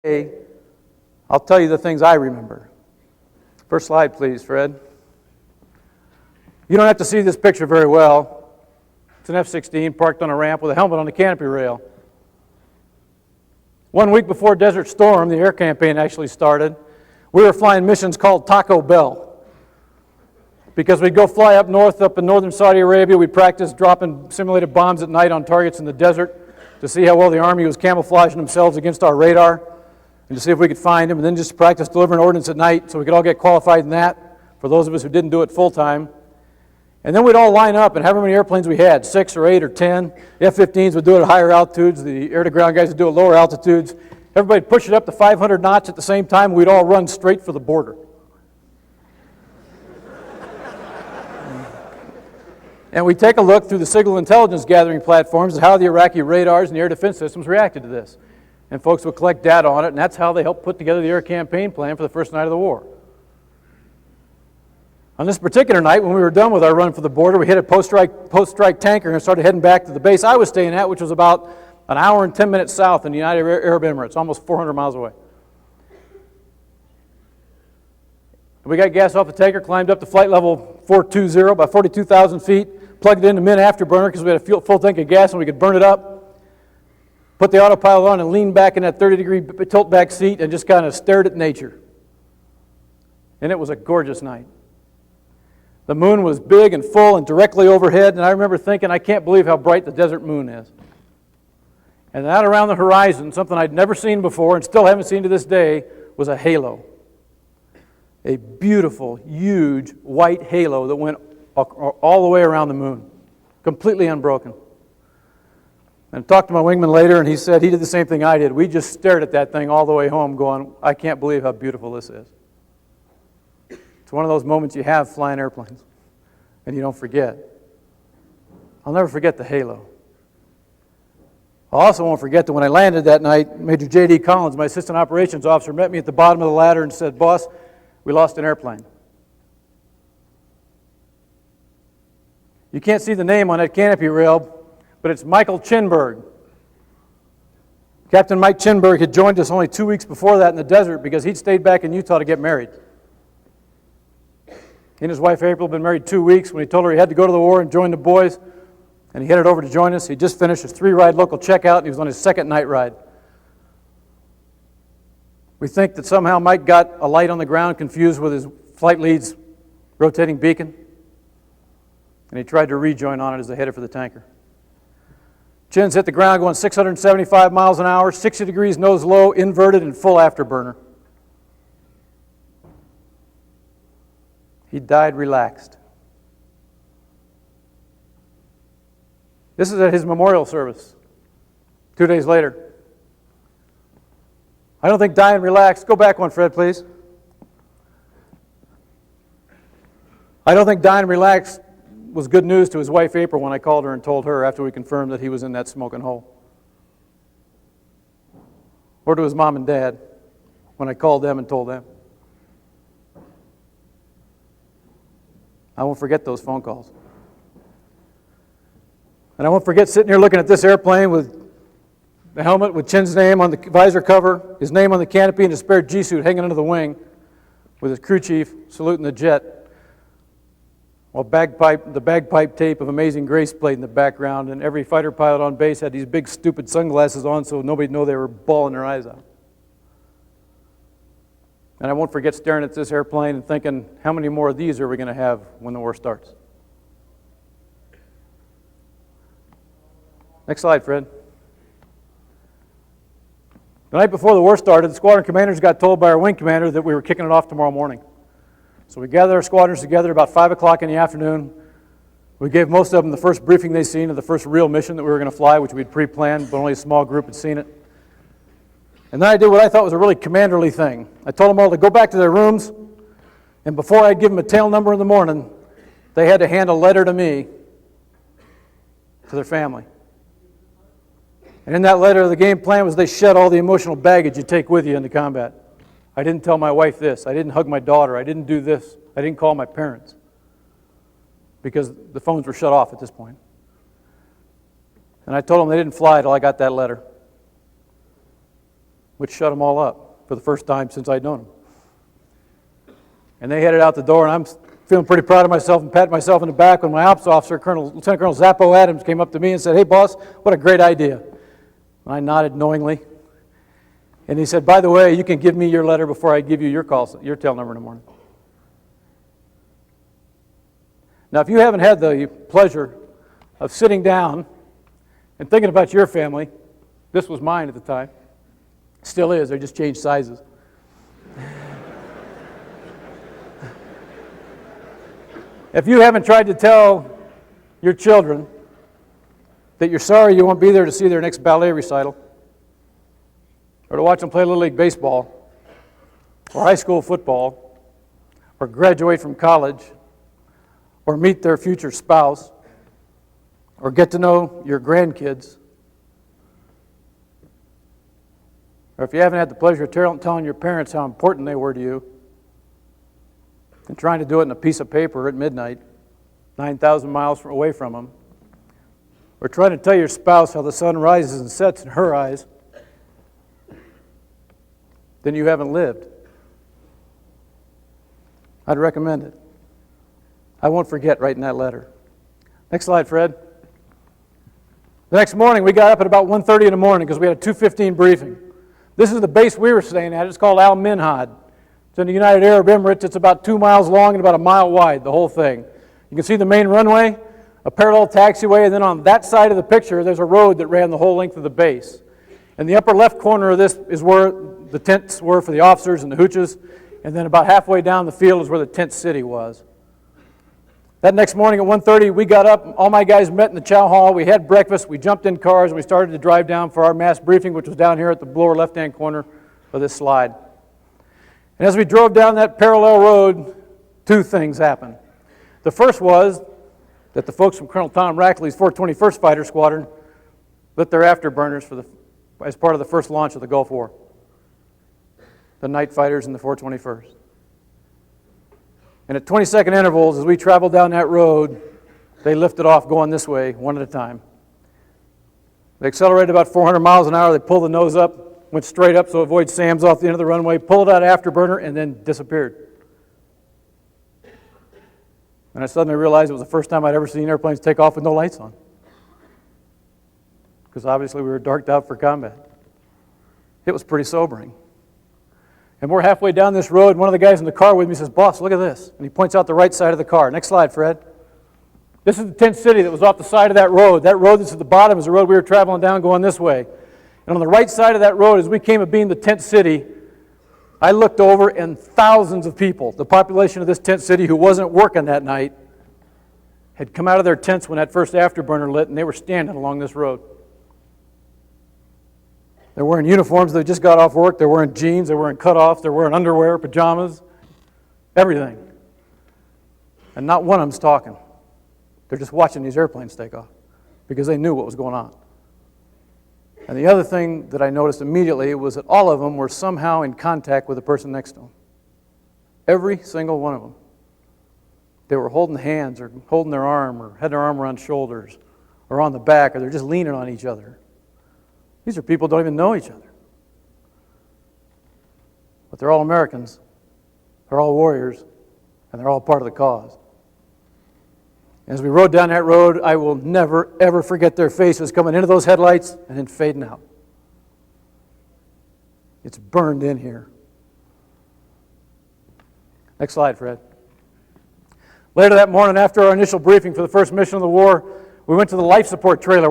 Hey, I'll tell you the things I remember. First slide, please, Fred. You don't have to see this picture very well. It's an F-16 parked on a ramp with a helmet on the canopy rail. 1 week before Desert Storm, the air campaign actually started, we were flying missions called Taco Bell. Because we'd go fly up north, up in northern Saudi Arabia, we'd practice dropping simulated bombs at night on targets in the desert to see how well the Army was camouflaging themselves against our radar, and to see if we could find them, and then just practice delivering ordnance at night so we could all get qualified in that, for those of us who didn't do it full time. And then we'd all line up, and however many airplanes we had, 6 or 8 or 10, the F-15s would do it at higher altitudes, the air-to-ground guys would do it at lower altitudes. Everybody would push it up to 500 knots at the same time, and we'd all run straight for the border. And we'd take a look through the signal intelligence gathering platforms at how the Iraqi radars and the air defense systems reacted to this. And folks would collect data on it, and that's how they helped put together the air campaign plan for the first night of the war. On this particular night, when we were done with our run for the border, we hit a post-strike tanker and started heading back to the base I was staying at, which was about an hour and 10 minutes south in the United Arab Emirates, almost 400 miles away. We got gas off the tanker, climbed up to flight level 420, about 42,000 feet, plugged it into mid afterburner because we had a full tank of gas and we could burn it up. Put the autopilot on and leaned back in that 30-degree tilt-back seat and just kind of stared at nature. And it was a gorgeous night. The moon was big and full and directly overhead, and I remember thinking, I can't believe how bright the desert moon is. And out around the horizon, something I'd never seen before and still haven't seen to this day, was a halo. A beautiful, huge white halo that went all the way around the moon, completely unbroken. And I talked to my wingman later, and he said he did the same thing I did. We just stared at that thing all the way home going, I can't believe how beautiful this is. It's one of those moments you have flying airplanes, and you don't forget. I'll never forget the halo. I also won't forget that when I landed that night, Major J.D. Collins, my assistant operations officer, met me at the bottom of the ladder and said, Boss, we lost an airplane. You can't see the name on that canopy rail, but it's Michael Chinberg. Captain Mike Chinberg had joined us only 2 weeks before that in the desert because he'd stayed back in Utah to get married. He and his wife April had been married 2 weeks when he told her he had to go to the war and join the boys, and he headed over to join us. He just finished his 3-ride local checkout, and he was on his second night ride. We think that somehow Mike got a light on the ground confused with his flight lead's rotating beacon, and he tried to rejoin on it as they headed for the tanker. Chins hit the ground going 675 miles an hour, 60 degrees nose low, inverted, and full afterburner. He died relaxed. This is at his memorial service 2 days later. I don't think dying relaxed, go back one, Fred, please. I don't think dying relaxed was good news to his wife April when I called her and told her after we confirmed that he was in that smoking hole. Or to his mom and dad when I called them and told them. I won't forget those phone calls. And I won't forget sitting here looking at this airplane with the helmet with Chin's name on the visor cover, his name on the canopy, and his spare G-suit hanging under the wing with his crew chief saluting the jet. While the bagpipe tape of Amazing Grace played in the background, and every fighter pilot on base had these big stupid sunglasses on so nobody'd know they were bawling their eyes out. And I won't forget staring at this airplane and thinking, how many more of these are we going to have when the war starts? Next slide, Fred. The night before the war started, the squadron commanders got told by our wing commander that we were kicking it off tomorrow morning. So we gathered our squadrons together about 5 o'clock in the afternoon. We gave most of them the first briefing they'd seen of the first real mission that we were going to fly, which we'd pre-planned, but only a small group had seen it. And then I did what I thought was a really commanderly thing. I told them all to go back to their rooms, and before I'd give them a tail number in the morning, they had to hand a letter to me, to their family. And in that letter, the game plan was they shed all the emotional baggage you take with you into combat. I didn't tell my wife this. I didn't hug my daughter. I didn't do this. I didn't call my parents because the phones were shut off at this point. And I told them they didn't fly till I got that letter. which shut them all up for the first time since I'd known them. And they headed out the door, and I'm feeling pretty proud of myself and patting myself in the back when my ops officer, Lieutenant Colonel Zappo Adams, came up to me and said, "Hey, boss, what a great idea." And I nodded knowingly. And he said, "By the way, you can give me your letter before I give you your tail number in the morning." Now, if you haven't had the pleasure of sitting down and thinking about your family, this was mine at the time. Still is, they just changed sizes. If you haven't tried to tell your children that you're sorry you won't be there to see their next ballet recital, or to watch them play Little League baseball, or high school football, or graduate from college, or meet their future spouse, or get to know your grandkids, or if you haven't had the pleasure of telling your parents how important they were to you, and trying to do it in a piece of paper at midnight, 9,000 miles away from them, or trying to tell your spouse how the sun rises and sets in her eyes, then you haven't lived. I'd recommend it. I won't forget writing that letter. Next slide, Fred. The next morning, we got up at about 1:30 in the morning because we had a 2:15 briefing. This is the base we were staying at. It's called Al Minhad. It's in the United Arab Emirates. It's about 2 miles long and about a mile wide, the whole thing. You can see the main runway, a parallel taxiway, and then on that side of the picture, there's a road that ran the whole length of the base. In the upper left corner of this is where the tents were for the officers and the hooches, and then about halfway down the field is where the tent city was. That next morning at 1:30, we got up, all my guys met in the chow hall, we had breakfast, we jumped in cars, and we started to drive down for our mass briefing, which was down here at the lower left-hand corner of this slide. And as we drove down that parallel road, two things happened. The first was that the folks from Colonel Tom Rackley's 421st Fighter Squadron lit their afterburners as part of the first launch of the Gulf War. The night fighters in the 421st. And at 20-second intervals, as we traveled down that road, they lifted off going this way, one at a time. They accelerated about 400 miles an hour. They pulled the nose up, went straight up so avoid SAMs off the end of the runway, pulled out afterburner, and then disappeared. And I suddenly realized it was the first time I'd ever seen airplanes take off with no lights on. Because obviously we were darked out for combat. It was pretty sobering. And we're halfway down this road, and one of the guys in the car with me says, "Boss, look at this." And he points out the right side of the car. Next slide, Fred. This is the tent city that was off the side of that road. That road that's at the bottom is the road we were traveling down going this way. And on the right side of that road, as we came abeam the tent city, I looked over and thousands of people, the population of this tent city who wasn't working that night, had come out of their tents when that first afterburner lit, and they were standing along this road. They're wearing uniforms. They just got off work. They're wearing jeans. They're wearing cutoffs. They're wearing underwear, pajamas, everything. And not one of them's talking. They're just watching these airplanes take off because they knew what was going on. And the other thing that I noticed immediately was that all of them were somehow in contact with the person next to them. Every single one of them. They were holding hands or holding their arm or had their arm around shoulders or on the back, or they're just leaning on each other. These are people who don't even know each other. But they're all Americans, they're all warriors, and they're all part of the cause. As we rode down that road, I will never, ever forget their faces coming into those headlights and then fading out. It's burned in here. Next slide, Fred. Later that morning, after our initial briefing for the first mission of the war, we went to the life support trailer.